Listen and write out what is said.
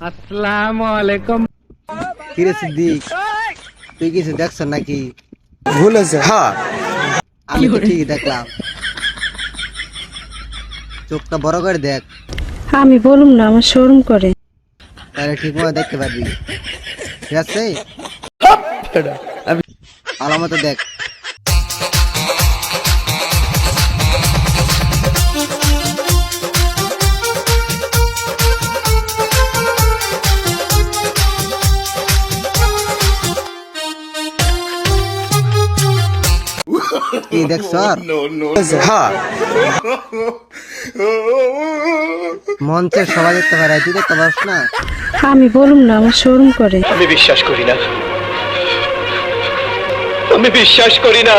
আসসালামু আলাইকুম। কিরে সিদ্দিক, তুই কিছু দেখছ নাকি? ভুল হয়েছে। হ্যাঁ, আমি তো ঠিকই দেখলাম। চোখটা বড় করে দেখ, আমি বলুম না, আমার শোরুম করে। তাহলে ঠিক মতো দেখতে পারবি। ঠিক আছে, ভালো মতো দেখ। কি দেখছ? হ্যাঁ, মঞ্চের সবাই দেখতে পারে, তুই দেখতে পারছ না? আমি বলুম না, আমার শোরুম করে। আমি বিশ্বাস করি না, আমি বিশ্বাস করি না।